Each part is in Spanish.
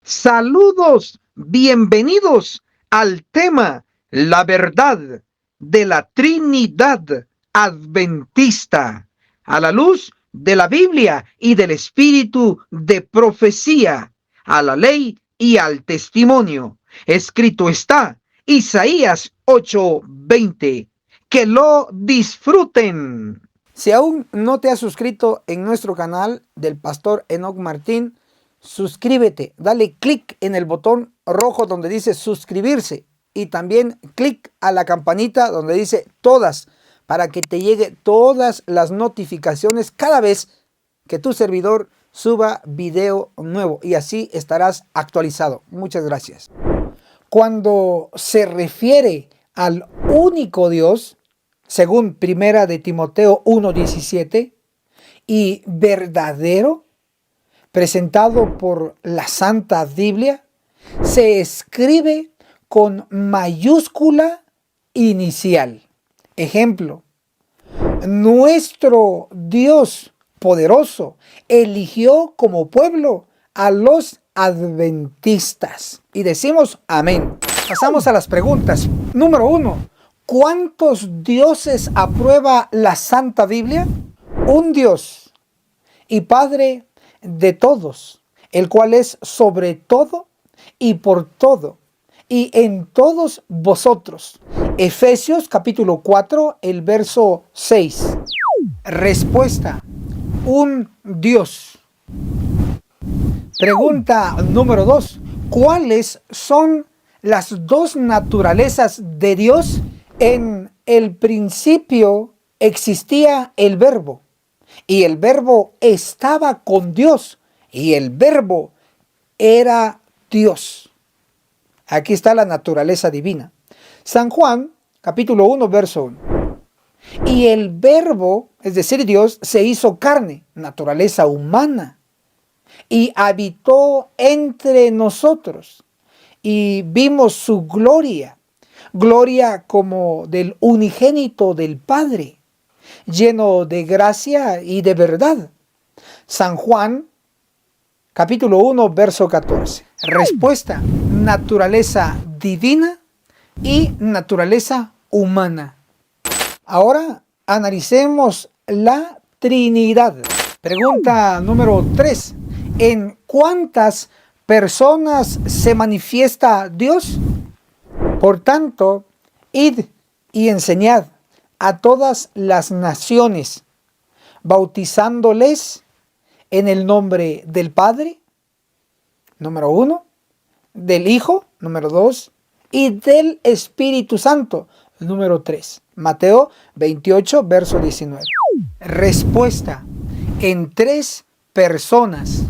Saludos, bienvenidos al tema La verdad de la Trinidad Adventista, a la luz de la Biblia y del espíritu de profecía, a la ley y al testimonio. Escrito está Isaías 8:20. Que lo disfruten. Si aún no te has suscrito en nuestro canal del Pastor Enoch Martín, suscríbete, dale clic en el botón rojo donde dice suscribirse y también clic a la campanita donde dice todas para que te llegue todas las notificaciones cada vez que tu servidor suba video nuevo y así estarás actualizado. Muchas gracias. Cuando se refiere al único Dios, según Primera de Timoteo 1:17, y verdadero, presentado por la Santa Biblia, se escribe con mayúscula inicial. Ejemplo, nuestro Dios poderoso eligió como pueblo a los adventistas. Y decimos amén. Pasamos a las preguntas. Número 1. ¿Cuántos dioses aprueba la Santa Biblia? Un Dios y Padre de todos, el cual es sobre todo y por todo y en todos vosotros. Efesios capítulo 4, el verso 6. Respuesta: un Dios. Pregunta número 2. ¿Cuáles son las dos naturalezas de Dios? En el principio existía el Verbo, y el Verbo estaba con Dios, y el Verbo era Dios. Aquí está la naturaleza divina. San Juan, capítulo 1, verso 1. Y el Verbo, es decir, Dios, se hizo carne, naturaleza humana, y habitó entre nosotros, y vimos su gloria, gloria como del unigénito del Padre, lleno de gracia y de verdad. San Juan, capítulo 1, verso 14. Respuesta: naturaleza divina y naturaleza humana. Ahora analicemos la Trinidad. Pregunta número 3. ¿En cuántas personas se manifiesta Dios? Por tanto, id y enseñad a todas las naciones, bautizándoles en el nombre del Padre, número 1, del Hijo, número 2, y del Espíritu Santo, número 3. Mateo 28, verso 19. Respuesta: en 3 personas.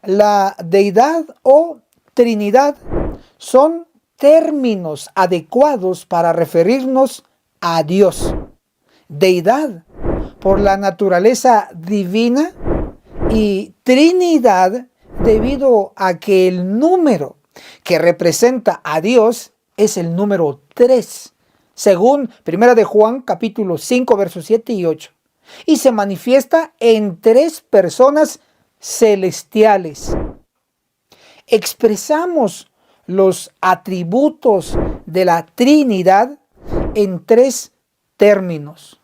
La deidad o Trinidad son términos adecuados para referirnos a Dios. Deidad por la naturaleza divina y Trinidad debido a que el número que representa a Dios es el número 3, según 1 de Juan capítulo 5 versos 7 y 8, y se manifiesta en 3 personas celestiales. Expresamos los atributos de la Trinidad en 3 términos.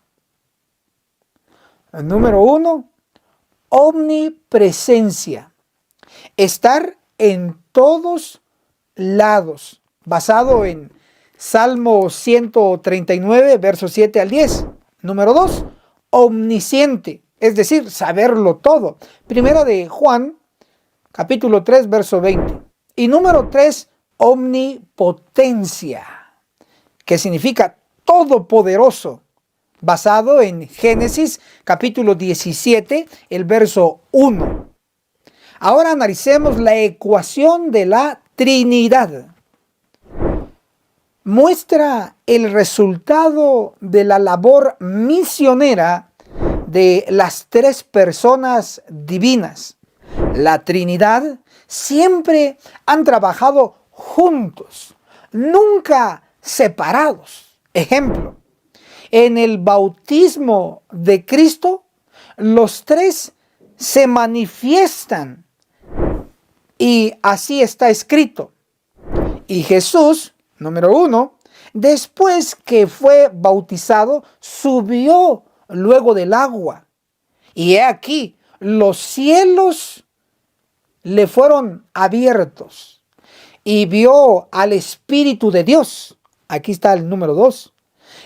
Número 1, omnipresencia. Estar en todos lados, basado en Salmo 139, versos 7 al 10. Número 2, omnisciente, es decir, saberlo todo. Primera de Juan, capítulo 3, verso 20. Y número 3, omnipotencia, que significa todopoderoso, basado en Génesis capítulo 17, el verso 1. Ahora analicemos la ecuación de la Trinidad. Muestra el resultado de la labor misionera de las 3 personas divinas. La Trinidad siempre han trabajado juntos, nunca separados. Ejemplo, en el bautismo de Cristo, los 3 se manifiestan Y así está escrito. Y Jesús, número 1, después que fue bautizado, subió luego del agua. Y he aquí, los cielos le fueron abiertos y vio al Espíritu de Dios. Aquí está el número 2,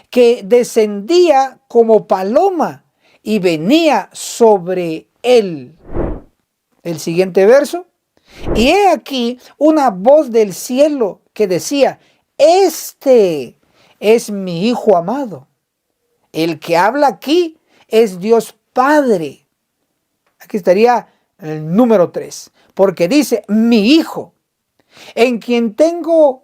que descendía como paloma y venía sobre él. El siguiente verso. Y he aquí una voz del cielo que decía: este es mi Hijo amado. El que habla aquí es Dios Padre. Aquí estaría el número 3, porque dice: mi Hijo, en quien tengo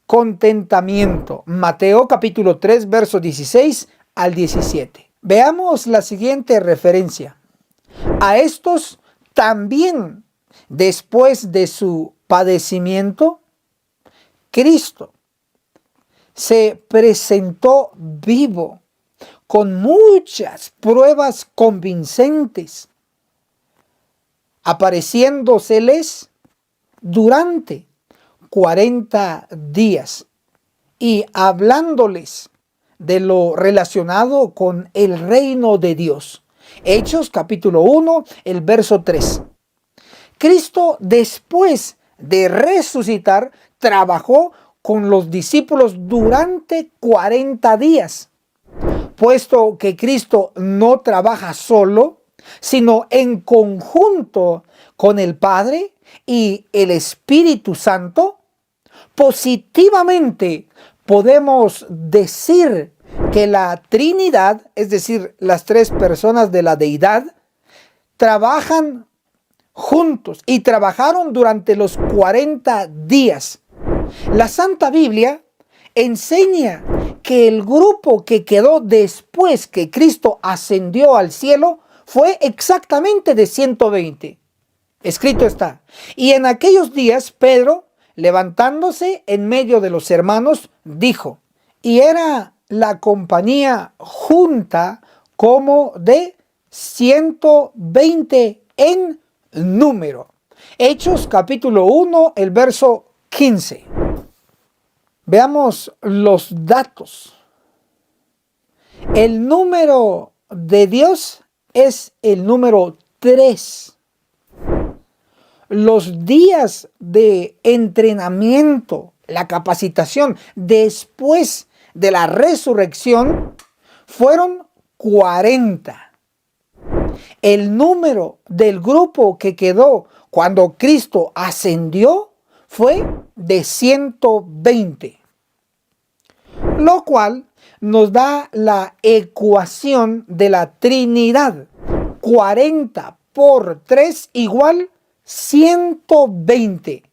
contentamiento. Mateo capítulo 3, versos 16 al 17. Veamos la siguiente referencia. A estos también, después de su padecimiento, Cristo se presentó vivo con muchas pruebas convincentes, apareciéndoseles durante 40 días y hablándoles de lo relacionado con el reino de Dios. Hechos capítulo 1, el verso 3. Cristo, después de resucitar, trabajó con los discípulos durante 40 días. Puesto que Cristo no trabaja solo, sino en conjunto con el Padre y el Espíritu Santo, positivamente podemos decir que la Trinidad, es decir, las tres personas de la deidad, trabajan juntos y trabajaron durante los 40 días. La Santa Biblia enseña que el grupo que quedó después que Cristo ascendió al cielo fue exactamente de 120. Escrito está: y en aquellos días Pedro, levantándose en medio de los hermanos, dijo, y era la compañía junta como de 120 en número. Hechos capítulo 1, el verso 15. Veamos los datos. El número de Dios es el número 3. Los días de entrenamiento, la capacitación después de la resurrección fueron 40. El número del grupo que quedó cuando Cristo ascendió fue de 120. Lo cual nos da la ecuación de la Trinidad. 40 por 3 igual 120.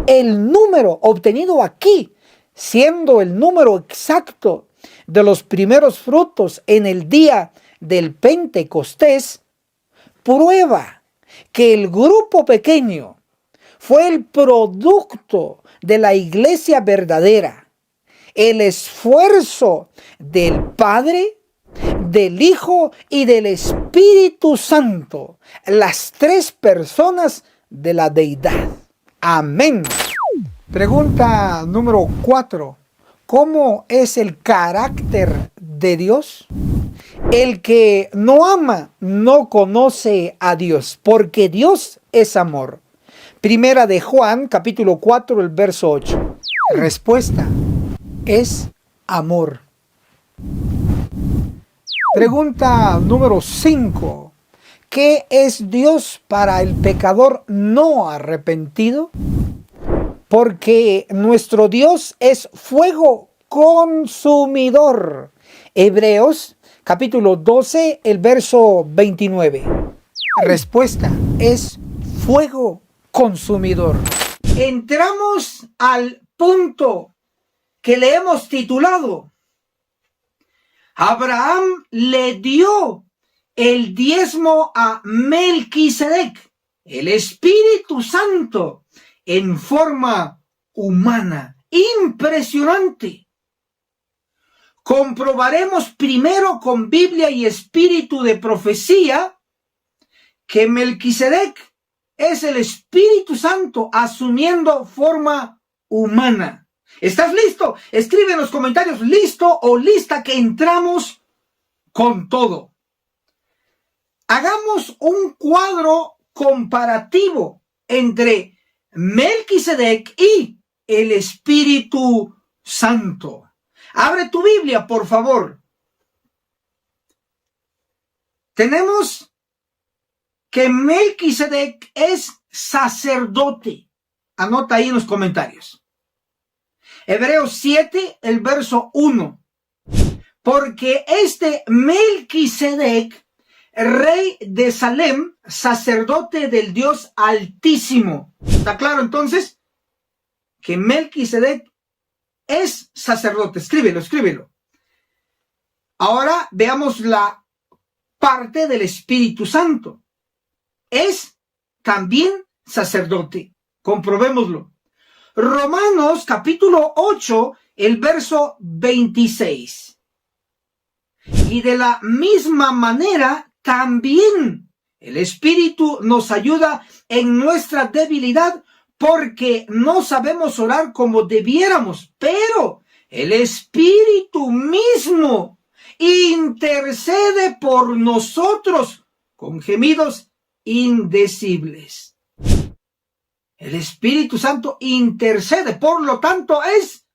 El número obtenido aquí, siendo el número exacto de los primeros frutos en el día del Pentecostés, prueba que el grupo pequeño fue el producto de la iglesia verdadera, el esfuerzo del Padre, del Hijo y del Espíritu Santo, las tres personas de la deidad. Amén. Pregunta número 4. ¿Cómo es el carácter de Dios? El que no ama no conoce a Dios, porque Dios es amor. Primera de Juan, capítulo 4, el verso 8. Respuesta: es amor. Pregunta número 5. ¿Qué es Dios para el pecador no arrepentido? Porque nuestro Dios es fuego consumidor. Hebreos capítulo 12, el verso 29. Respuesta: es fuego consumidor. Entramos al punto que le hemos titulado: Abraham le dio el diezmo a Melquisedec, el Espíritu Santo, en forma humana. Impresionante. Comprobaremos primero con Biblia y espíritu de profecía que Melquisedec es el Espíritu Santo asumiendo forma humana. ¿Estás listo? Escribe en los comentarios listo o lista que entramos con todo. Hagamos un cuadro comparativo entre Melquisedec y el Espíritu Santo. Abre tu Biblia, por favor. Tenemos que Melquisedec es sacerdote. Anota ahí en los comentarios. Hebreos 7, el verso 1. Porque este Melquisedec, rey de Salem, sacerdote del Dios Altísimo. ¿Está claro entonces? Que Melquisedec es sacerdote. Escríbelo, escríbelo. Ahora veamos la parte del Espíritu Santo. Es también sacerdote. Comprobémoslo. Romanos capítulo 8, el verso 26. Y de la misma manera también el Espíritu nos ayuda en nuestra debilidad, porque no sabemos orar como debiéramos, pero el Espíritu mismo intercede por nosotros con gemidos indecibles. El Espíritu Santo intercede, por lo tanto es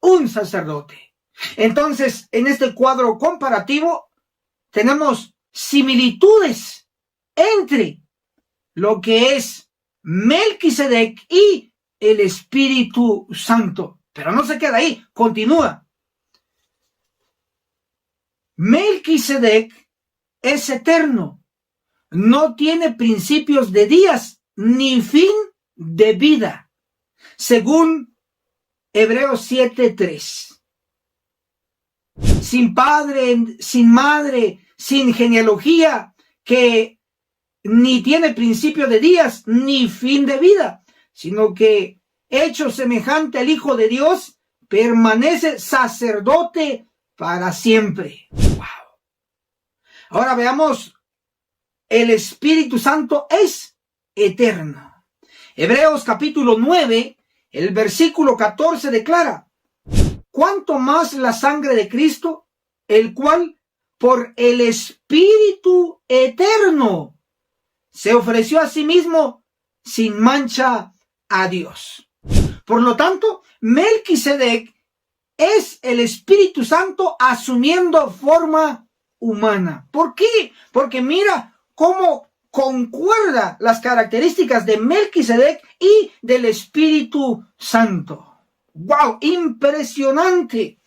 un sacerdote. Entonces, en este cuadro comparativo tenemos similitudes entre lo que es Melquisedec y el Espíritu Santo. Pero no se queda ahí, continúa. Melquisedec es eterno, no tiene principios de días ni fin de vida, según Hebreos 7:3. Sin padre, sin madre, sin genealogía, que ni tiene principio de días ni fin de vida, sino que, hecho semejante al Hijo de Dios, permanece sacerdote para siempre. ¡Wow! Ahora veamos, el Espíritu Santo es eterno. Hebreos capítulo 9, el versículo 14 declara: ¿cuánto más la sangre de Cristo, el cual por el Espíritu eterno se ofreció a sí mismo sin mancha a Dios? Por lo tanto, Melquisedec es el Espíritu Santo asumiendo forma humana. ¿Por qué? Porque mira cómo concuerda las características de Melquisedec y del Espíritu Santo. ¡Wow! Impresionante.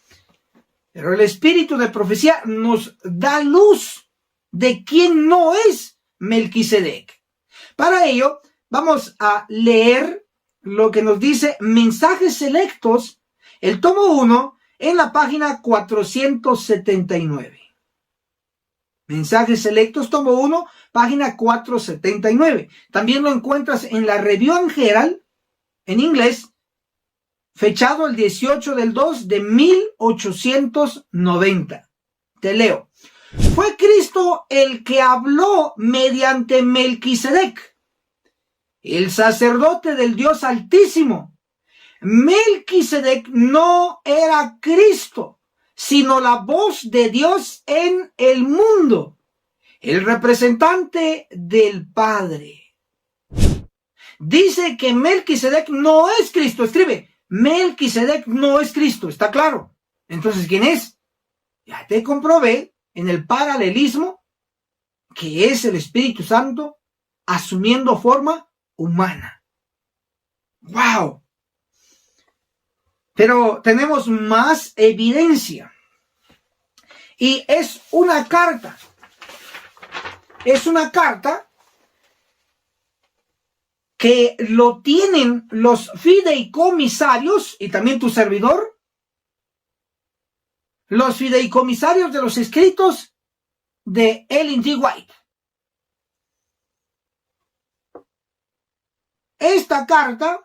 Pero el espíritu de profecía nos da luz de quién no es Melquisedec. Para ello, vamos a leer lo que nos dice Mensajes Selectos, el tomo 1, en la página 479. Mensajes Selectos, tomo 1, página 479. También lo encuentras en la Review and Herald, en inglés, fechado el 18 del 2 de 1890. Te leo. Fue Cristo el que habló mediante Melquisedec, el sacerdote del Dios Altísimo. Melquisedec no era Cristo, sino la voz de Dios en el mundo, el representante del Padre. Dice que Melquisedec no es Cristo. Escribe, Melquisedec no es Cristo, ¿está claro? Entonces, ¿quién es? Ya te comprobé en el paralelismo que es el Espíritu Santo asumiendo forma humana. ¡Wow! Pero tenemos más evidencia. Y es una carta. Es una carta que lo tienen los fideicomisarios y también tu servidor. Los fideicomisarios de los escritos de Ellen G. White. Esta carta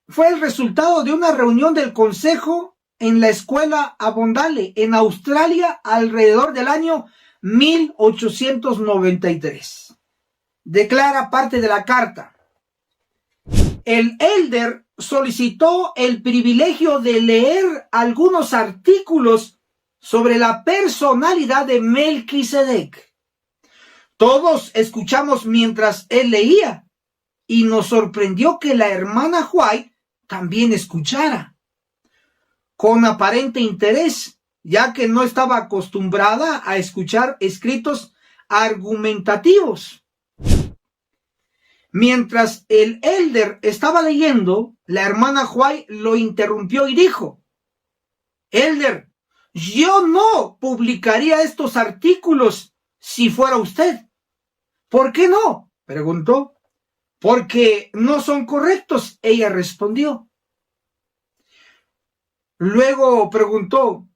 fue el resultado de una reunión del Consejo en la escuela Avondale en Australia alrededor del año 1893. Declara parte de la carta. El elder solicitó el privilegio de leer algunos artículos sobre la personalidad de Melquisedec. Todos escuchamos mientras él leía y nos sorprendió que la hermana White también escuchara con aparente interés, ya que no estaba acostumbrada a escuchar escritos argumentativos. Mientras el elder estaba leyendo, la hermana White lo interrumpió y dijo: Elder, yo no publicaría estos artículos si fuera usted. ¿Por qué no?, preguntó. Porque no son correctos, ella respondió. Luego preguntó: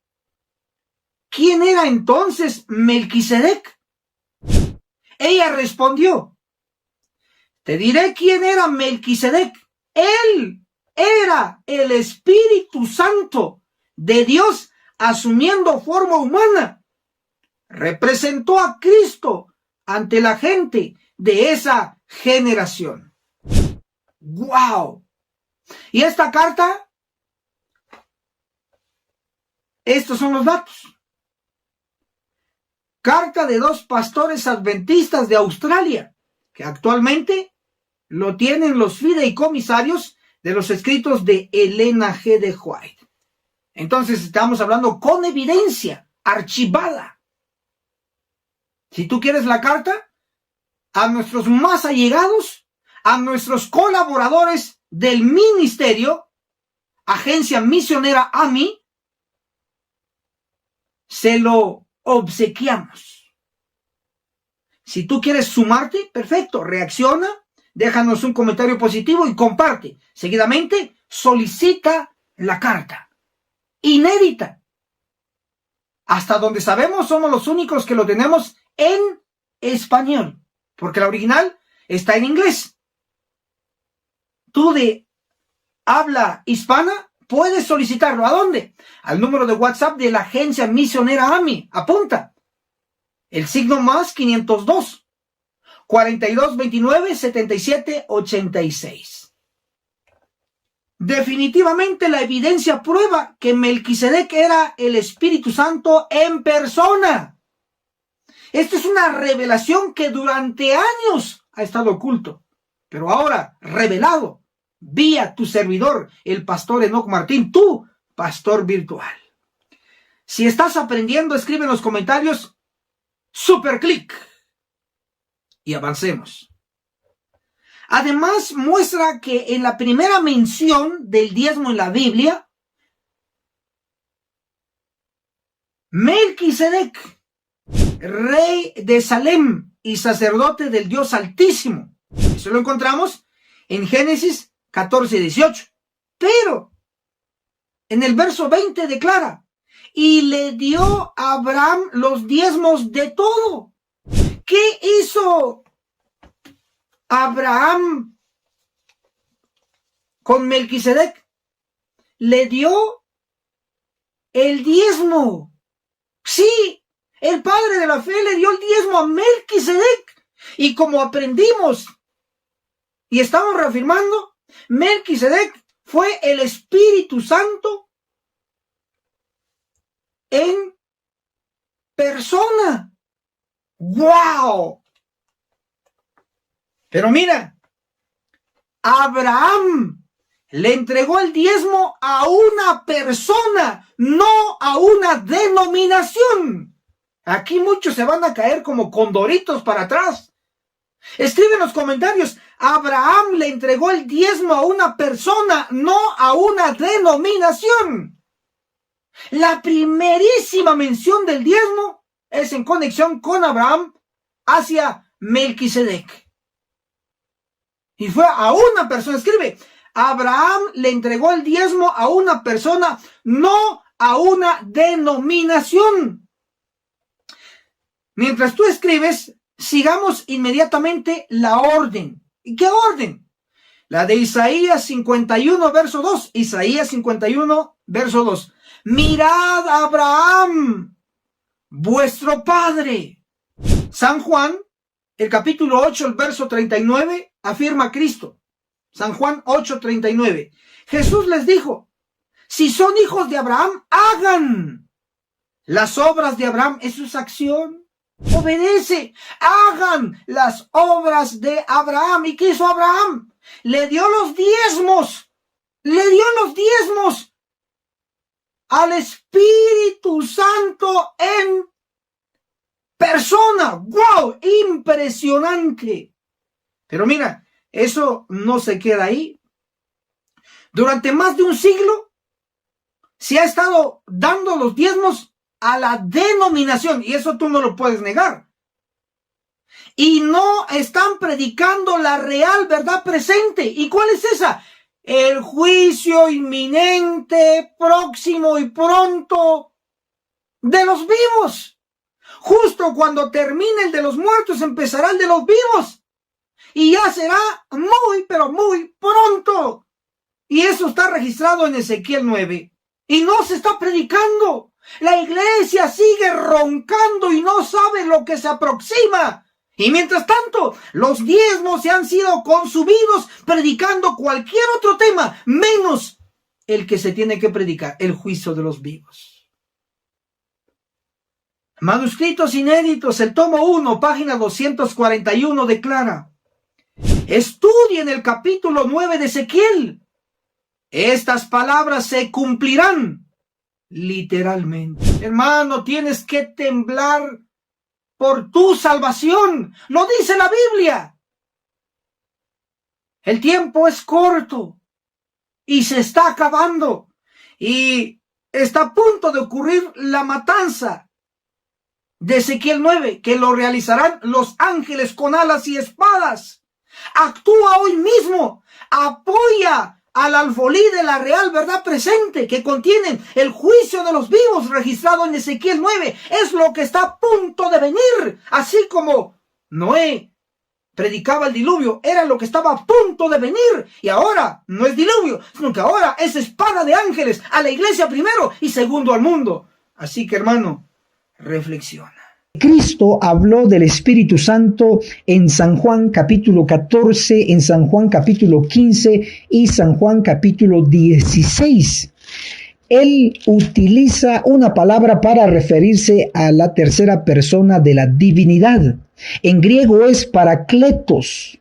¿quién era entonces Melquisedec? Ella respondió: te diré quién era Melquisedec. Él era el Espíritu Santo de Dios asumiendo forma humana. Representó a Cristo ante la gente de esa generación. ¡Wow! Y esta carta, estos son los datos. Carta de 2 pastores adventistas de Australia, que actualmente lo tienen los fideicomisarios de los escritos de Elena G. de White. Entonces estamos hablando con evidencia archivada. Si tú quieres la carta, a nuestros más allegados, a nuestros colaboradores del ministerio, Agencia Misionera AMI, se lo obsequiamos. Si tú quieres sumarte, perfecto, reacciona, déjanos un comentario positivo y comparte. Seguidamente, solicita la carta. Inédita. Hasta donde sabemos, somos los únicos que lo tenemos en español, porque la original está en inglés. Tú de habla hispana puedes solicitarlo. ¿A dónde? Al número de WhatsApp de la Agencia Misionera AMI. Apunta. El signo más 502 4229 7786. Definitivamente la evidencia prueba que Melquisedec era el Espíritu Santo en persona. Esta es una revelación que durante años ha estado oculto, pero ahora revelado vía tu servidor, el pastor Enoc Martín, tu pastor virtual. Si estás aprendiendo, escribe en los comentarios super clic y avancemos. Además, muestra que en la primera mención del diezmo en la Biblia, Melquisedec, rey de Salem y sacerdote del Dios Altísimo. Eso lo encontramos en Génesis 14:18. Pero en el verso 20 declara: y le dio a Abraham los diezmos de todo. ¿Qué hizo Abraham con Melquisedec? Le dio el diezmo. Sí, el padre de la fe le dio el diezmo a Melquisedec. Y como aprendimos y estamos reafirmando, Melquisedec fue el Espíritu Santo en persona. ¡Wow! Pero mira, Abraham le entregó el diezmo a una persona, no a una denominación. Aquí muchos se van a caer como condoritos para atrás. Escribe en los comentarios: Abraham le entregó el diezmo a una persona, no a una denominación. La primerísima mención del diezmo es en conexión con Abraham hacia Melquisedec. Y fue a una persona. Escribe: Abraham le entregó el diezmo a una persona, no a una denominación. Mientras tú escribes, sigamos inmediatamente la orden. ¿Y qué orden? La de Isaías 51, verso 2. Isaías 51, verso 2. Mirad a Abraham, vuestro Padre. San Juan, el capítulo 8, el verso 39, afirma Cristo. San Juan 8:39. Jesús les dijo, si son hijos de Abraham, hagan las obras de Abraham. Eso es acción. Obedece, hagan las obras de Abraham. ¿Y qué hizo Abraham? Le dio los diezmos. Le dio los diezmos al Espíritu Santo en persona. ¡Wow! Impresionante. Pero mira, eso no se queda ahí. Durante más de un siglo se ha estado dando los diezmos a la denominación, y eso tú no lo puedes negar. Y no están predicando la real verdad presente. ¿Y cuál es esa? El juicio inminente, próximo y pronto de los vivos. Justo cuando termine el de los muertos, empezará el de los vivos. Y ya será muy, pero muy pronto. Y eso está registrado en Ezequiel 9. Y no se está predicando. La iglesia sigue roncando y no sabe lo que se aproxima. Y mientras tanto, los diezmos se han sido consumidos predicando cualquier otro tema, menos el que se tiene que predicar, el juicio de los vivos. Manuscritos inéditos, el tomo 1, página 241, declara: estudien el capítulo 9 de Ezequiel. Estas palabras se cumplirán literalmente. Hermano, tienes que temblar por tu salvación. Lo dice la Biblia. El tiempo es corto y se está acabando. Y está a punto de ocurrir la matanza de Ezequiel 9, que lo realizarán los ángeles con alas y espadas. Actúa hoy mismo. Apoya al alfolí de la real verdad presente, que contienen el juicio de los vivos registrado en Ezequiel 9. Es lo que está a punto de venir. Así como Noé predicaba el diluvio, era lo que estaba a punto de venir. Y ahora no es diluvio, sino que ahora es espada de ángeles a la iglesia primero y segundo al mundo. Así que, hermano, reflexiona. Cristo habló del Espíritu Santo en San Juan capítulo 14, en San Juan capítulo 15 y San Juan capítulo 16. Él utiliza una palabra para referirse a la tercera persona de la divinidad. En griego es parakletos.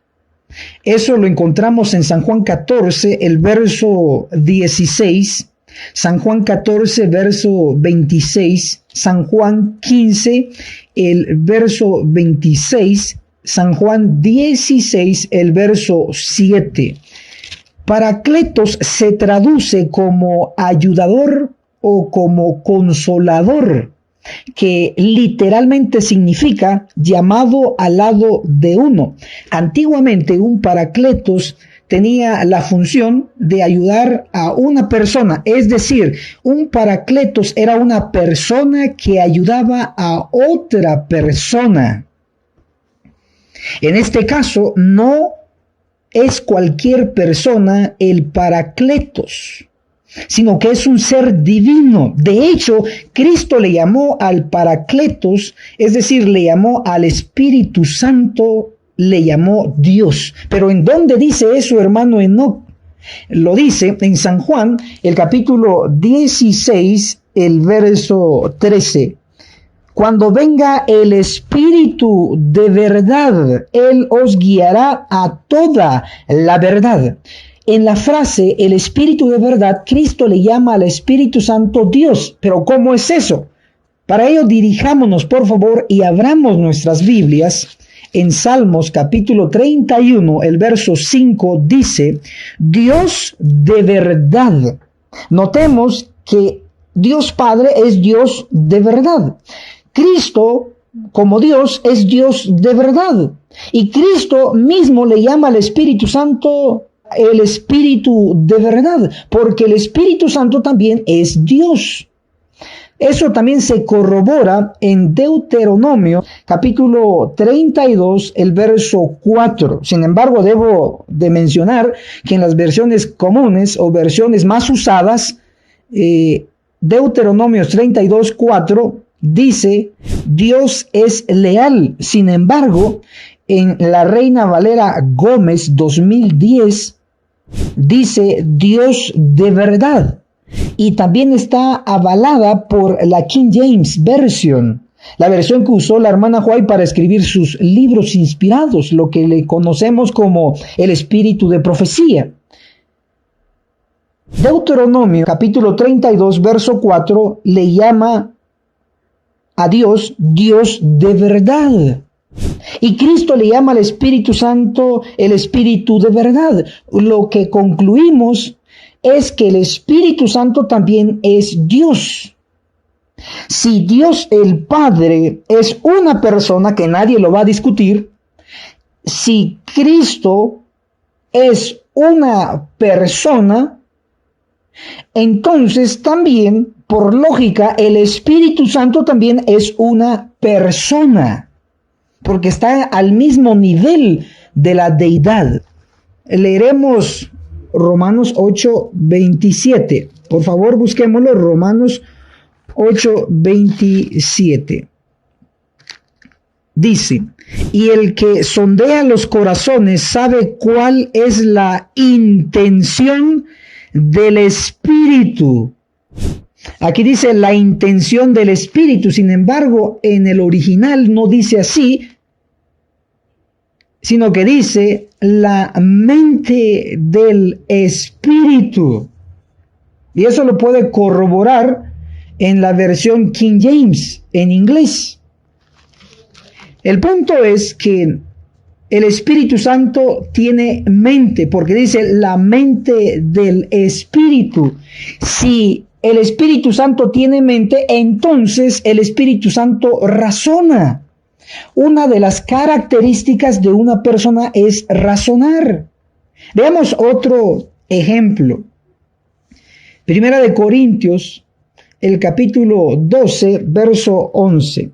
Eso lo encontramos en San Juan 14, el verso 16. San Juan 14, verso 26, San Juan 15, el verso 26, San Juan 16, el verso 7. Parakletos se traduce como ayudador o como consolador, que literalmente significa llamado al lado de uno. Antiguamente un parakletos tenía la función de ayudar a una persona, es decir, un parakletos era una persona que ayudaba a otra persona. En este caso, no es cualquier persona el parakletos, sino que es un ser divino. De hecho, Cristo le llamó al parakletos, es decir, le llamó al Espíritu Santo, le llamó Dios. Pero ¿en dónde dice eso, hermano Enoc? Lo dice en San Juan, el capítulo 16, el verso 13. Cuando venga el Espíritu de verdad, Él os guiará a toda la verdad. En la frase, el Espíritu de verdad, Cristo le llama al Espíritu Santo Dios. Pero ¿cómo es eso? Para ello dirijámonos, por favor, y abramos nuestras Biblias. En Salmos capítulo 31, el verso 5 dice, Dios de verdad. Notemos que Dios Padre es Dios de verdad. Cristo, como Dios, es Dios de verdad. Y Cristo mismo le llama al Espíritu Santo el Espíritu de verdad, porque el Espíritu Santo también es Dios. Eso también se corrobora en Deuteronomio, capítulo 32, el verso 4. Sin embargo, debo de mencionar que en las versiones comunes o versiones más usadas, Deuteronomio 32, 4, dice, Dios es leal. Sin embargo, en la Reina Valera Gómez 2010, dice Dios de verdad. Y también está avalada por la King James Version, la versión que usó la hermana White para escribir sus libros inspirados, lo que le conocemos como el espíritu de profecía. Deuteronomio capítulo 32 verso 4 le llama a Dios Dios de verdad. Y Cristo le llama al Espíritu Santo el Espíritu de verdad. Lo que concluimos es que el Espíritu Santo también es Dios. Si Dios el Padre es una persona, que nadie lo va a discutir, si Cristo es una persona, entonces también, por lógica, el Espíritu Santo también es una persona, porque está al mismo nivel de la deidad. Leeremos Romanos 8:27. Por favor, busquémoslo. Romanos 8:27. Dice, y el que sondea los corazones sabe cuál es la intención del Espíritu. Aquí dice la intención del Espíritu. Sin embargo, en el original no dice así, sino que dice la mente del Espíritu. Y eso lo puede corroborar en la versión King James, en inglés. El punto es que el Espíritu Santo tiene mente, porque dice la mente del Espíritu. Si el Espíritu Santo tiene mente, entonces el Espíritu Santo razona. Una de las características de una persona es razonar. Veamos otro ejemplo. Primera de Corintios, el capítulo 12, verso 11.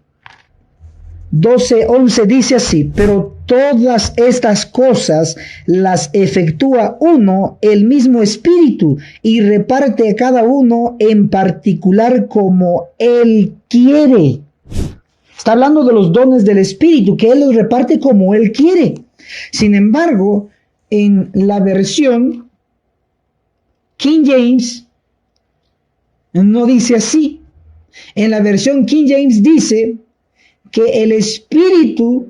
12:11 dice así, pero todas estas cosas las efectúa uno, el mismo Espíritu, y reparte a cada uno en particular como Él quiere. Está hablando de los dones del Espíritu, que Él los reparte como Él quiere. Sin embargo, en la versión King James no dice así. En la versión King James dice que el Espíritu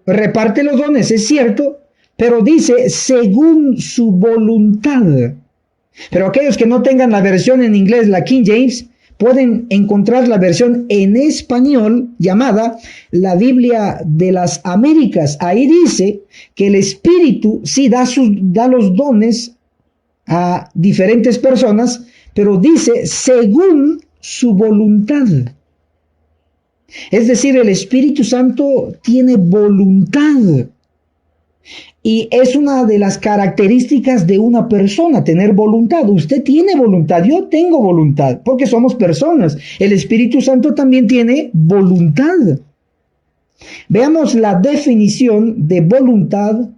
reparte los dones, es cierto, pero dice según su voluntad. Pero aquellos que no tengan la versión en inglés, la King James, pueden encontrar la versión en español llamada la Biblia de las Américas. Ahí dice que el Espíritu sí da los dones a diferentes personas, pero dice según su voluntad. Es decir, el Espíritu Santo tiene voluntad. Y es una de las características de una persona, tener voluntad. Usted tiene voluntad, yo tengo voluntad, porque somos personas. El Espíritu Santo también tiene voluntad. Veamos la definición de voluntad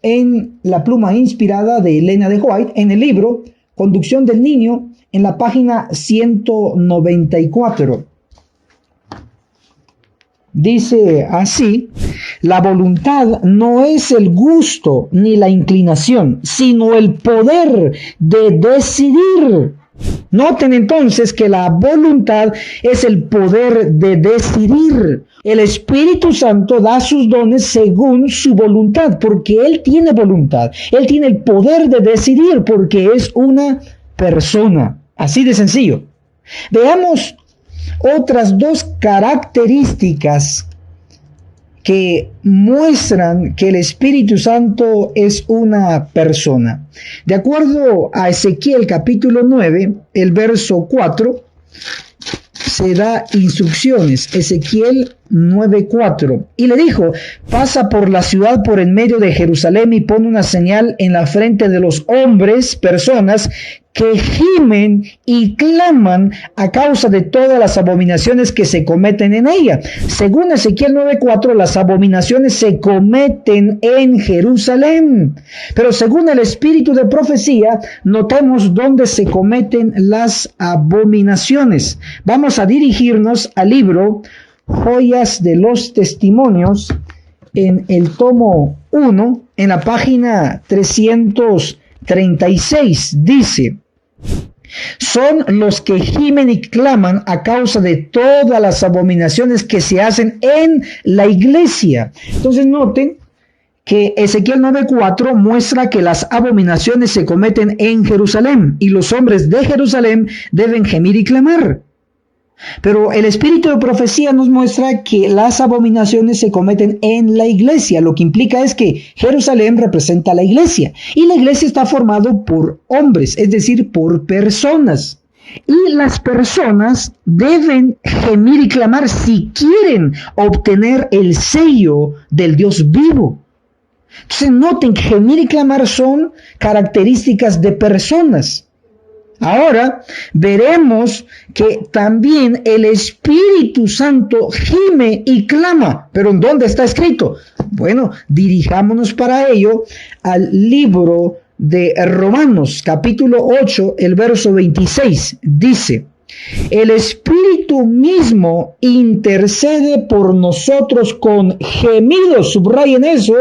en la pluma inspirada de Elena de White, en el libro Conducción del Niño, en la página 194. Dice así, la voluntad no es el gusto ni la inclinación, sino el poder de decidir. Noten entonces que la voluntad es el poder de decidir. El Espíritu Santo da sus dones según su voluntad, porque Él tiene voluntad. Él tiene el poder de decidir, porque es una persona. Así de sencillo. Veamos otras dos características que muestran que el Espíritu Santo es una persona. De acuerdo a Ezequiel capítulo 9, el verso 4, se da instrucciones. Ezequiel 9:4. Y le dijo, pasa por la ciudad por en medio de Jerusalén y pon una señal en la frente de los hombres, personas, que gimen y claman a causa de todas las abominaciones que se cometen en ella. Según Ezequiel 9:4, las abominaciones se cometen en Jerusalén. Pero según el espíritu de profecía, notemos dónde se cometen las abominaciones. Vamos a dirigirnos al libro Joyas de los Testimonios, en el tomo 1, en la página 336, dice: son los que gimen y claman a causa de todas las abominaciones que se hacen en la iglesia. Entonces noten que Ezequiel 9:4 muestra que las abominaciones se cometen en Jerusalén y los hombres de Jerusalén deben gemir y clamar. Pero el espíritu de profecía nos muestra que las abominaciones se cometen en la iglesia, lo que implica es que Jerusalén representa a la iglesia y la iglesia está formada por hombres, es decir, por personas. Y las personas deben gemir y clamar si quieren obtener el sello del Dios vivo. Entonces noten que gemir y clamar son características de personas. Ahora veremos que también el Espíritu Santo gime y clama. ¿Pero en dónde está escrito? Bueno, dirijámonos para ello al libro de Romanos, capítulo 8, el verso 26. Dice: el Espíritu mismo intercede por nosotros con gemidos, subrayen eso,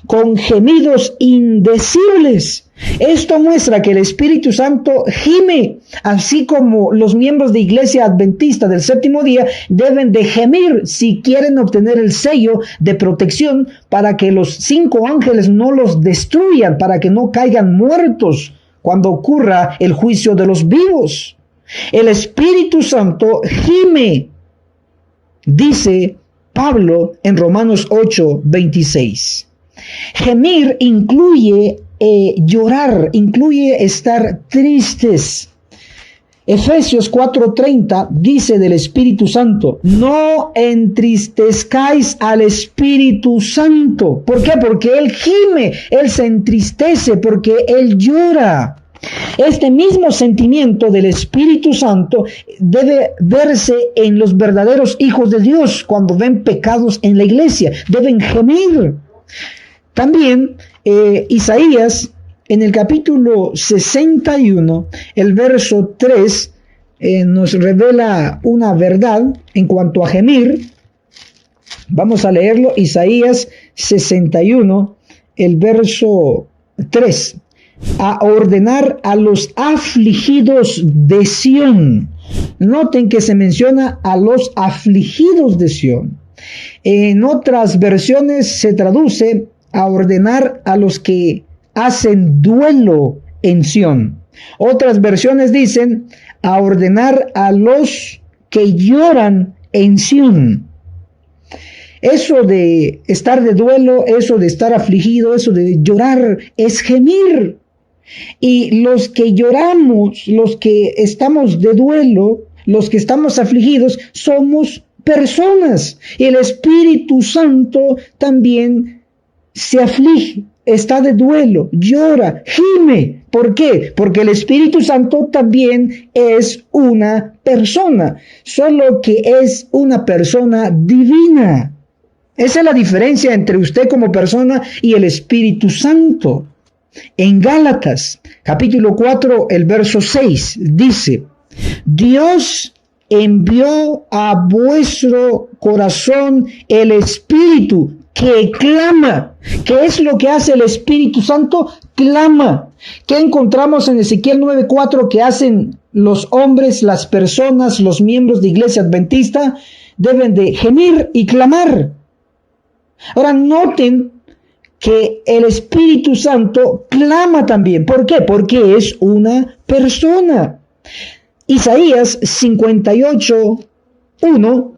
con gemidos indecibles. Esto muestra que el Espíritu Santo gime, así como los miembros de Iglesia Adventista del Séptimo Día deben de gemir si quieren obtener el sello de protección para que los 5 ángeles no los destruyan, para que no caigan muertos cuando ocurra el juicio de los vivos. El Espíritu Santo gime, dice Pablo en Romanos 8:26. Gemir incluye llorar, incluye estar tristes. Efesios 4:30 dice del Espíritu Santo: no entristezcáis al Espíritu Santo. ¿Por qué? Porque Él gime, Él se entristece, porque Él llora. Este mismo sentimiento del Espíritu Santo debe verse en los verdaderos hijos de Dios cuando ven pecados en la iglesia. Deben gemir. También Isaías, en el capítulo 61, el verso 3, nos revela una verdad en cuanto a gemir. Vamos a leerlo, Isaías 61, el verso 3. A ordenar a los afligidos de Sión. Noten que se menciona a los afligidos de Sión. En otras versiones se traduce a ordenar a los que hacen duelo en Sión. Otras versiones dicen a ordenar a los que lloran en Sión. Eso de estar de duelo, eso de estar afligido, eso de llorar es gemir. Y los que lloramos, los que estamos de duelo, los que estamos afligidos, somos personas. Y el Espíritu Santo también se aflige, está de duelo, llora, gime. ¿Por qué? Porque el Espíritu Santo también es una persona, solo que es una persona divina. Esa es la diferencia entre usted como persona y el Espíritu Santo. En Gálatas, capítulo 4, el verso 6, dice: Dios envió a vuestro corazón el Espíritu que clama. ¿Qué es lo que hace el Espíritu Santo? Clama. ¿Qué encontramos en Ezequiel 9:4 que hacen los hombres, las personas, los miembros de Iglesia Adventista? Deben de gemir y clamar. Ahora noten que el Espíritu Santo clama también. ¿Por qué? Porque es una persona. Isaías 58:1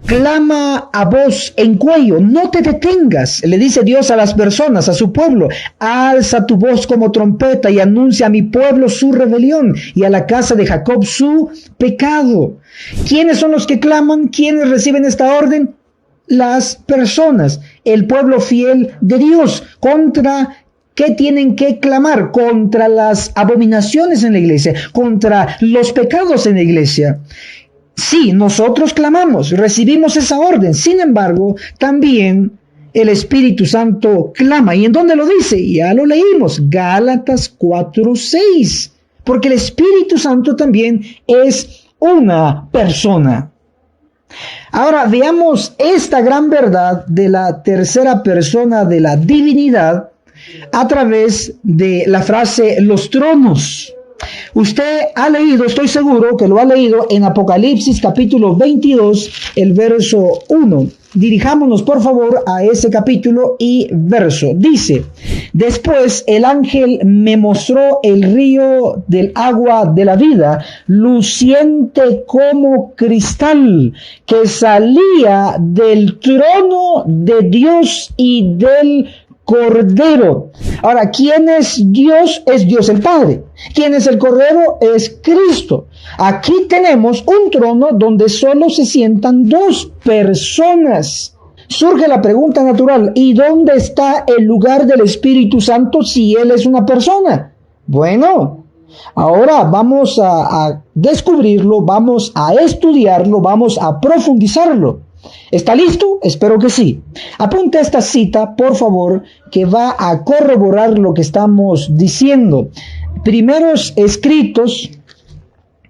clama a voz en cuello, no te detengas, le dice Dios a las personas, a su pueblo: alza tu voz como trompeta y anuncia a mi pueblo su rebelión y a la casa de Jacob su pecado. ¿Quiénes son los que claman? ¿Quiénes reciben esta orden? Las personas, el pueblo fiel de Dios, contra ¿Qué tienen que clamar? Contra las abominaciones en la iglesia, contra los pecados en la iglesia. Sí, nosotros clamamos, recibimos esa orden. Sin embargo, también el Espíritu Santo clama. ¿Y en dónde lo dice? Ya lo leímos, Gálatas 4:6. Porque el Espíritu Santo también es una persona. Ahora veamos esta gran verdad de la tercera persona de la divinidad a través de la frase los tronos. Usted ha leído, estoy seguro que lo ha leído en Apocalipsis capítulo 22, el verso 1. Dirijámonos por favor a ese capítulo y verso. Dice: después el ángel me mostró el río del agua de la vida, luciente como cristal, que salía del trono de Dios y del Cordero. Ahora, ¿quién es Dios? Es Dios el Padre. ¿Quién es el Cordero? Es Cristo. Aquí tenemos un trono donde solo se sientan dos personas. Surge la pregunta natural: ¿y dónde está el lugar del Espíritu Santo si Él es una persona? Bueno, ahora vamos a descubrirlo, vamos a estudiarlo, vamos a profundizarlo. ¿Está listo? Espero que sí. Apunta esta cita, por favor, que va a corroborar lo que estamos diciendo. Primeros Escritos,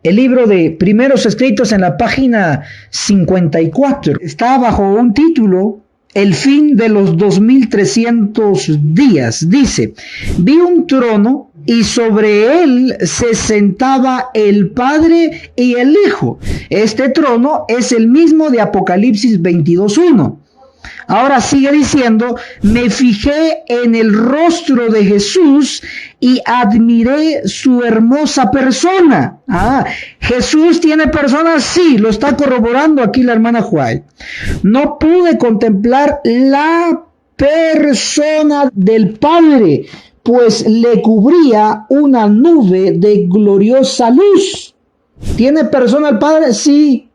el libro de Primeros Escritos en la página 54. Está bajo un título: El fin de los 2300 días. Dice: vi un trono y sobre él se sentaba el Padre y el Hijo. Este trono es el mismo de Apocalipsis 22:1. Ahora sigue diciendo: me fijé en el rostro de Jesús y admiré su hermosa persona. ¿Jesús tiene persona? Sí, lo está corroborando aquí la hermana White. No pude contemplar la persona del Padre, pues le cubría una nube de gloriosa luz. ¿Tiene persona el Padre? Sí.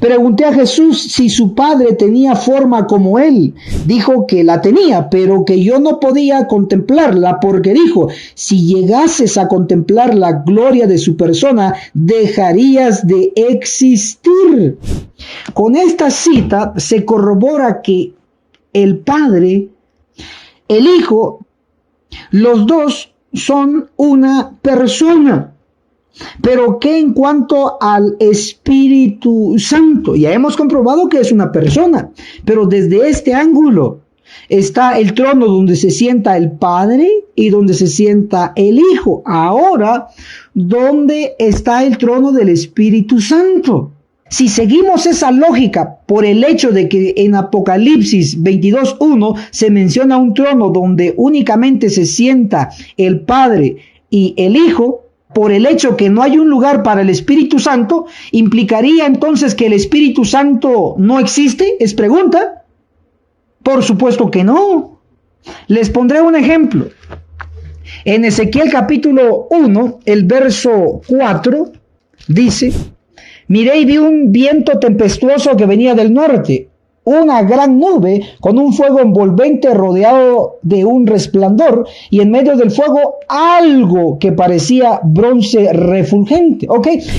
Pregunté a Jesús si su Padre tenía forma como Él. Dijo que la tenía, pero que yo no podía contemplarla, porque dijo: si llegases a contemplar la gloria de su persona, dejarías de existir. Con esta cita se corrobora que el Padre, el Hijo, los dos son una persona. Pero ¿qué en cuanto al Espíritu Santo? Ya hemos comprobado que es una persona, pero desde este ángulo está el trono donde se sienta el Padre y donde se sienta el Hijo. Ahora, ¿dónde está el trono del Espíritu Santo? Si seguimos esa lógica, por el hecho de que en Apocalipsis 22:1 se menciona un trono donde únicamente se sienta el Padre y el Hijo, por el hecho que no hay un lugar para el Espíritu Santo, ¿implicaría entonces que el Espíritu Santo no existe? ¿Es pregunta? Por supuesto que no. Les pondré un ejemplo. En Ezequiel capítulo 1, el verso 4, dice: miré y vi un viento tempestuoso que venía del norte, una gran nube con un fuego envolvente rodeado de un resplandor, y en medio del fuego algo que parecía bronce refulgente.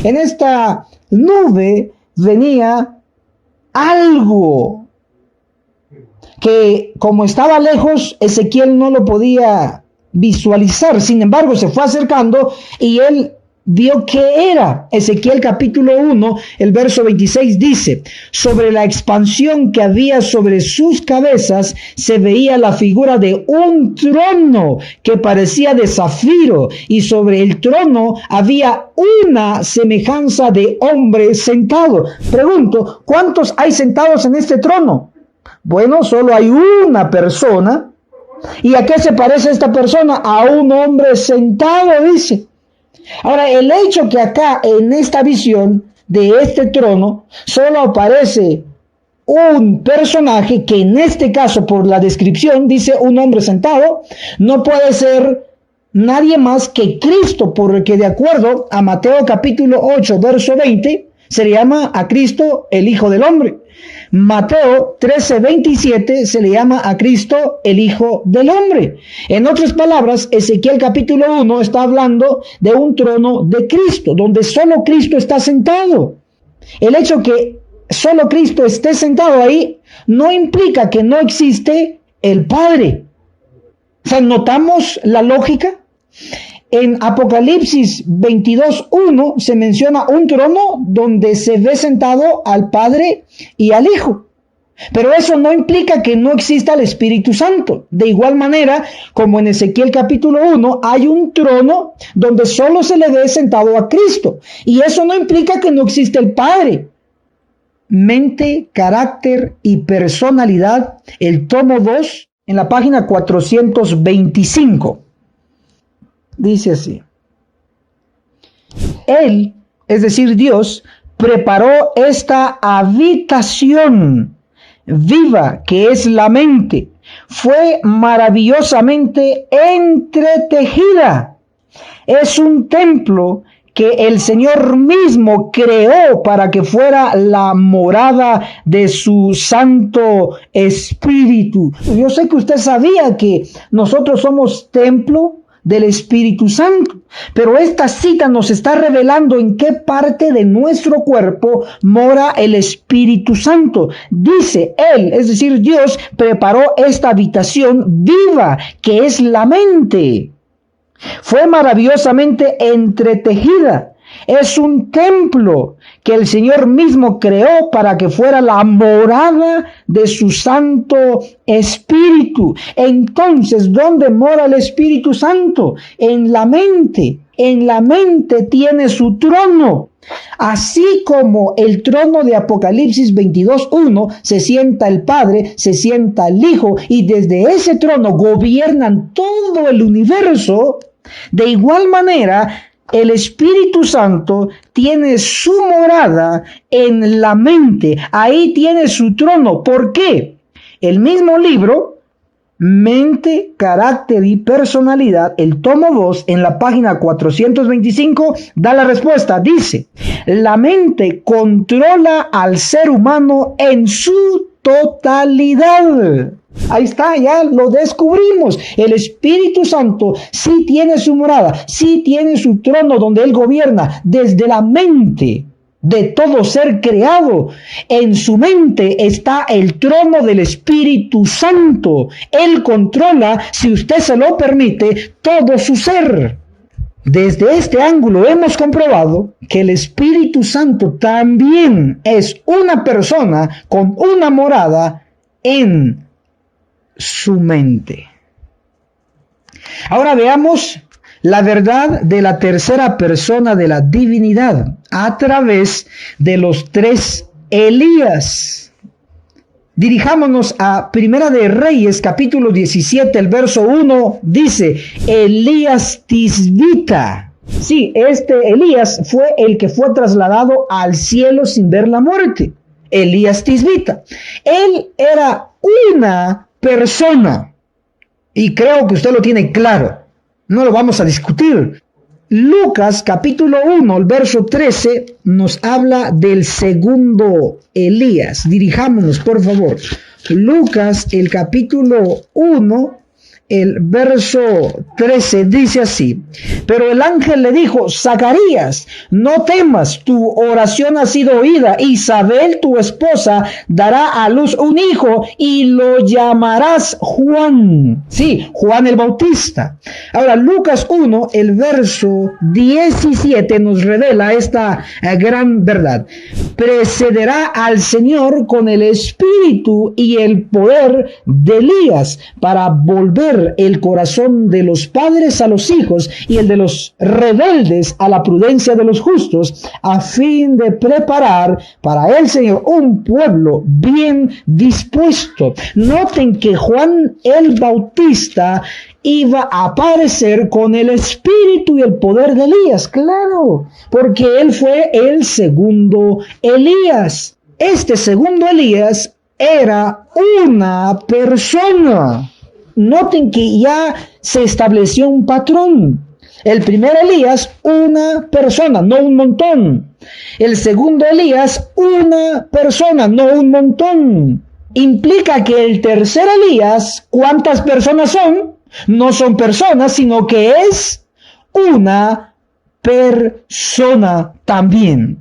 En esta nube venía algo que, como estaba lejos, Ezequiel no lo podía visualizar. Sin embargo, se fue acercando y él vio que era. Ezequiel capítulo 1, el verso 26 dice: sobre la expansión que había sobre sus cabezas se veía la figura de un trono que parecía de zafiro, y sobre el trono había una semejanza de hombre sentado. Pregunto, ¿cuántos hay sentados en este trono? Bueno, solo hay una persona. ¿Y a qué se parece esta persona? A un hombre sentado, dice. Ahora, el hecho que acá en esta visión de este trono solo aparece un personaje que en este caso, por la descripción, dice un hombre sentado, no puede ser nadie más que Cristo, porque de acuerdo a Mateo capítulo 8, verso 20, se le llama a Cristo el Hijo del Hombre. Mateo 13:27 se le llama a Cristo el Hijo del Hombre. En otras palabras, Ezequiel capítulo 1 está hablando de un trono de Cristo, donde solo Cristo está sentado. El hecho que solo Cristo esté sentado ahí no implica que no existe el Padre. O sea, ¿notamos la lógica? En Apocalipsis 22:1 se menciona un trono donde se ve sentado al Padre y al Hijo. Pero eso no implica que no exista el Espíritu Santo. De igual manera, como en Ezequiel capítulo 1, hay un trono donde solo se le ve sentado a Cristo. Y eso no implica que no existe el Padre. Mente, carácter y personalidad, el tomo 2, en la página 425. Dice así: Él, es decir, Dios, preparó esta habitación viva que es la mente. Fue maravillosamente entretejida. Es un templo que el Señor mismo creó para que fuera la morada de su Santo Espíritu. Yo sé que usted sabía que nosotros somos templo del Espíritu Santo, pero esta cita nos está revelando en qué parte de nuestro cuerpo mora el Espíritu Santo. Dice Él, es decir, Dios preparó esta habitación viva que es la mente. Fue maravillosamente entretejida. Es un templo que el Señor mismo creó para que fuera la morada de su Santo Espíritu. Entonces, ¿dónde mora el Espíritu Santo? En la mente. En la mente tiene su trono. Así como el trono de Apocalipsis 22:1 se sienta el Padre, se sienta el Hijo, y desde ese trono gobiernan todo el universo, de igual manera, el Espíritu Santo tiene su morada en la mente. Ahí tiene su trono. ¿Por qué? El mismo libro, Mente, Carácter y Personalidad, el tomo 2, en la página 425, da la respuesta. Dice: la mente controla al ser humano en su totalidad. Ahí está, ya lo descubrimos. El Espíritu Santo sí tiene su morada, sí tiene su trono donde Él gobierna desde la mente de todo ser creado. En su mente está el trono del Espíritu Santo. Él controla, si usted se lo permite, todo su ser. Desde este ángulo hemos comprobado que el Espíritu Santo también es una persona con una morada en su mente. Ahora veamos la verdad de la tercera persona de la divinidad a través de los tres Elías. Dirijámonos a Primera de Reyes, capítulo 17, el verso 1, dice: Elías Tisbita. Sí, este Elías fue el que fue trasladado al cielo sin ver la muerte. Elías Tisbita. Él era una persona, y creo que usted lo tiene claro, no lo vamos a discutir. Lucas capítulo 1, el verso 13 nos habla del segundo Elías. Dirijámonos, por favor. Lucas, el capítulo 1, el verso 13 dice así: pero el ángel le dijo: Zacarías, no temas, tu oración ha sido oída. Isabel, tu esposa, dará a luz un hijo y lo llamarás Juan. Sí, Juan el Bautista. Ahora, Lucas 1, el verso 17 nos revela esta gran verdad. Precederá al Señor con el espíritu y el poder de Elías para volver el corazón de los padres a los hijos y el de los rebeldes a la prudencia de los justos, a fin de preparar para el Señor un pueblo bien dispuesto. Noten que Juan el Bautista iba a aparecer con el espíritu y el poder de Elías, claro, porque él fue el segundo Elías. Este segundo Elías era una persona. Noten que ya se estableció un patrón. El primer Elías, una persona, no un montón. El segundo Elías, una persona, no un montón. Implica que el tercer Elías, ¿cuántas personas son? No son personas, sino que es una persona también.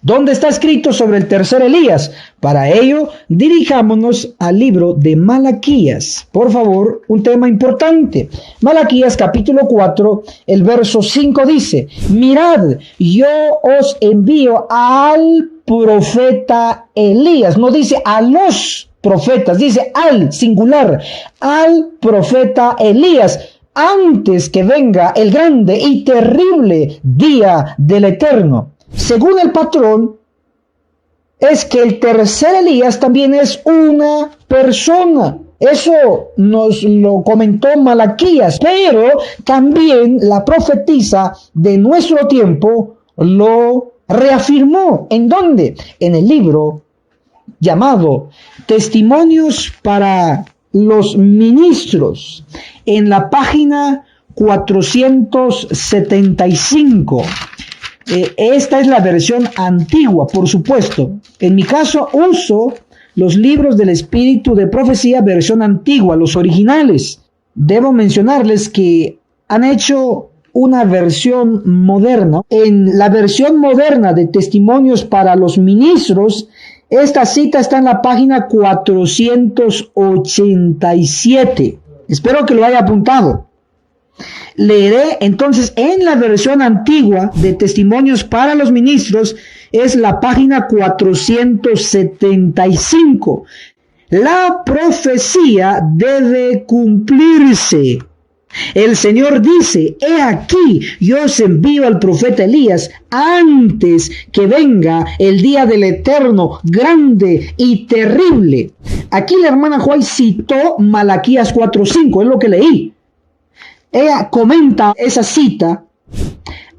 ¿Dónde está escrito sobre el tercer Elías? Para ello, dirijámonos al libro de Malaquías. Por favor, un tema importante. Malaquías capítulo 4, el verso 5 dice: mirad, yo os envío al profeta Elías. No dice a los profetas, dice al singular, al profeta Elías, antes que venga el grande y terrible día del Eterno. Según el patrón, es que el tercer Elías también es una persona. Eso nos lo comentó Malaquías, pero también la profetisa de nuestro tiempo lo reafirmó. ¿En dónde? En el libro llamado Testimonios para los Ministros, en la página 475. Esta es la versión antigua, por supuesto. En mi caso uso los libros del Espíritu de Profecía, versión antigua, los originales. Debo mencionarles que han hecho una versión moderna. En la versión moderna de Testimonios para los Ministros, esta cita está en la página 487. Espero que lo haya apuntado. Leeré entonces en la versión antigua de Testimonios para los Ministros, es la página 475. La profecía debe cumplirse. El Señor dice: he aquí, yo os envío al profeta Elías antes que venga el día del Eterno, grande y terrible. Aquí la hermana Juárez citó Malaquías 4:5, es lo que leí. Ella comenta esa cita: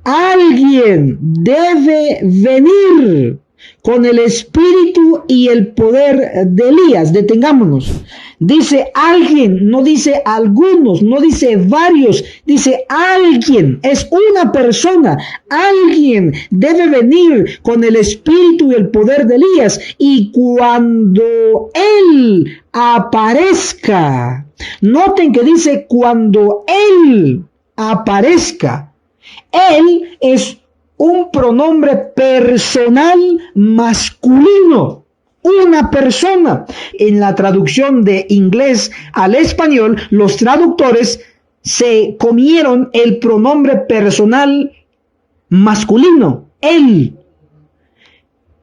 alguien debe venir con el espíritu y el poder de Elías. Detengámonos. Dice alguien, no dice algunos, no dice varios, dice alguien, es una persona. Alguien debe venir con el espíritu y el poder de Elías, y cuando él aparezca, noten que dice cuando él aparezca. Él es un pronombre personal masculino. Una persona. En la traducción de inglés al español, los traductores se comieron el pronombre personal masculino, él.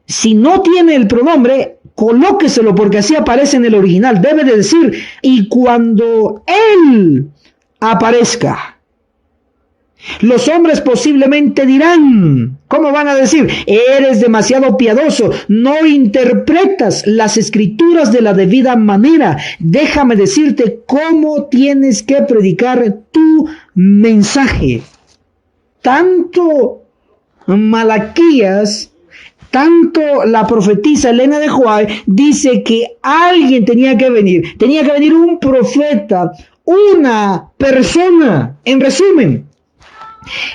Si no tiene el pronombre, colóqueselo, porque así aparece en el original. Debe de decir: y cuando él aparezca. Los hombres posiblemente dirán, ¿cómo van a decir? Eres demasiado piadoso, no interpretas las escrituras de la debida manera. Déjame decirte cómo tienes que predicar tu mensaje. Tanto Malaquías, tanto la profetisa Elena de White dice que alguien tenía que venir un profeta, una persona. En resumen,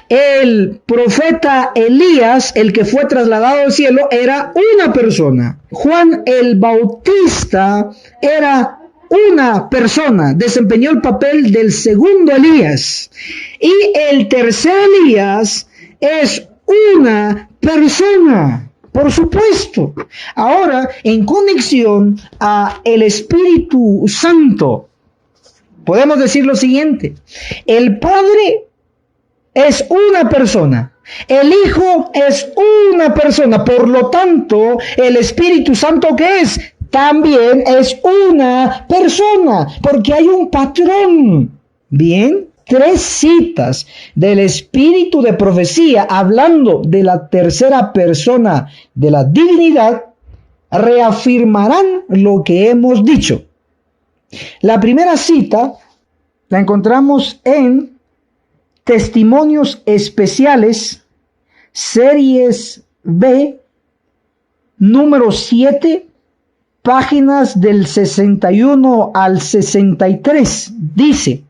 el profeta Elías, el que fue trasladado al cielo, era una persona. Juan el Bautista era una persona, desempeñó el papel del segundo Elías. Y el tercer Elías es una persona, por supuesto. Ahora, en conexión a el Espíritu Santo, podemos decir lo siguiente: el Padre es una persona, el Hijo es una persona, por lo tanto, el Espíritu Santo, ¿qué es? También es una persona, porque hay un patrón. Bien, 3 citas del Espíritu de Profecía hablando de la tercera persona de la divinidad reafirmarán lo que hemos dicho. La primera cita la encontramos en Testimonios Especiales, Series B, número 7, páginas del 61 al 63. Dice: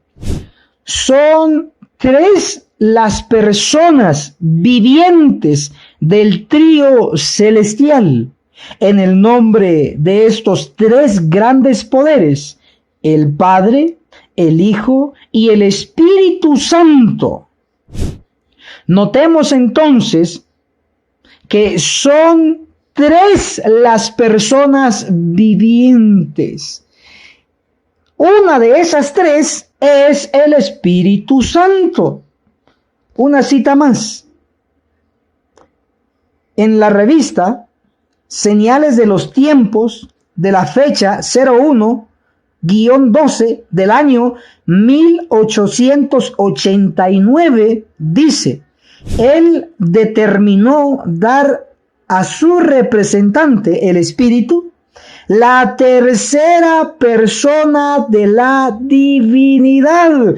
son tres las personas vivientes del trío celestial en el nombre de estos tres grandes poderes: el Padre, el Hijo y el Espíritu Santo. Notemos entonces que son tres las personas vivientes. Una de esas tres es el Espíritu Santo. Una cita más. En la revista Señales de los Tiempos, de la fecha 01-12 del año 1889, dice: Él determinó dar a su representante, el Espíritu, la tercera persona de la divinidad.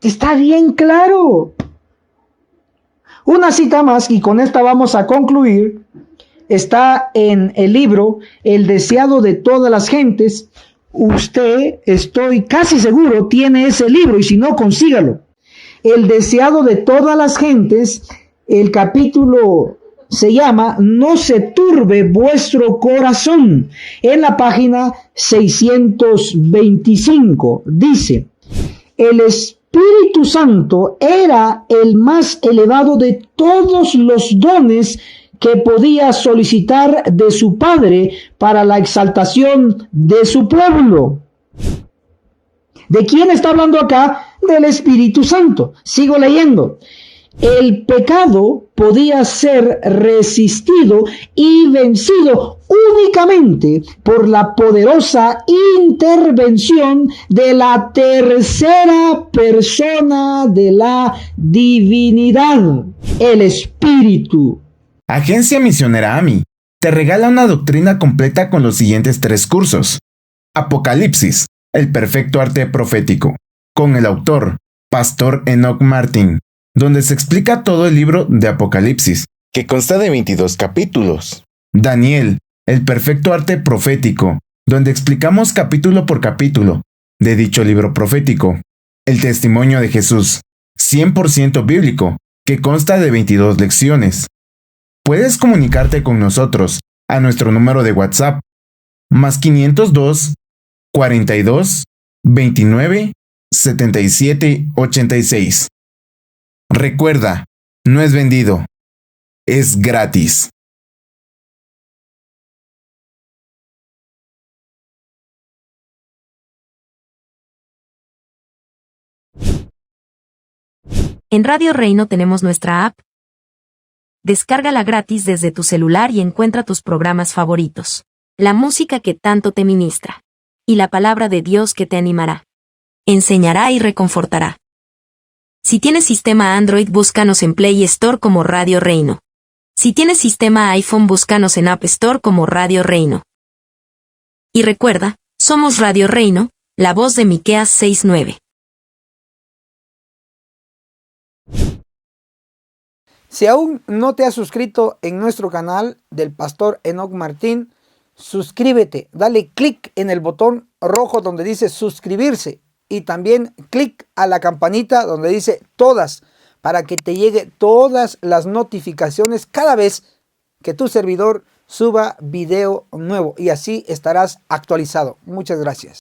Está bien claro. Una cita más, y con esta vamos a concluir. Está en el libro El deseado de todas las gentes. Usted, estoy casi seguro, tiene ese libro, y si no, consígalo. El deseado de todas las gentes, el capítulo se llama No se turbe vuestro corazón. En la página 625 dice: el Espíritu Santo era el más elevado de todos los dones que podía solicitar de su Padre para la exaltación de su pueblo. ¿De quién está hablando acá? Del Espíritu Santo. Sigo leyendo. El pecado podía ser resistido y vencido únicamente por la poderosa intervención de la tercera persona de la divinidad, el Espíritu. Agencia Misionera AMI te regala una doctrina completa con los siguientes 3 cursos. Apocalipsis, el perfecto arte profético, con el autor, Pastor Enoch Martin, donde se explica todo el libro de Apocalipsis, que consta de 22 capítulos. Daniel, el perfecto arte profético, donde explicamos capítulo por capítulo de dicho libro profético. El testimonio de Jesús, 100% bíblico, que consta de 22 lecciones. Puedes comunicarte con nosotros a nuestro número de WhatsApp, más 502 42 29 77 86. Recuerda, no es vendido, es gratis. En Radio Reino tenemos nuestra app. Descárgala gratis desde tu celular y encuentra tus programas favoritos, la música que tanto te ministra, y la palabra de Dios que te animará, enseñará y reconfortará. Si tienes sistema Android, búscanos en Play Store como Radio Reino. Si tienes sistema iPhone, búscanos en App Store como Radio Reino. Y recuerda, somos Radio Reino, la voz de Miqueas 6:9. Si aún no te has suscrito en nuestro canal del Pastor Enoch Martín, suscríbete, dale clic en el botón rojo donde dice suscribirse y también clic a la campanita donde dice todas, para que te llegue todas las notificaciones cada vez que tu servidor suba video nuevo, y así estarás actualizado. Muchas gracias.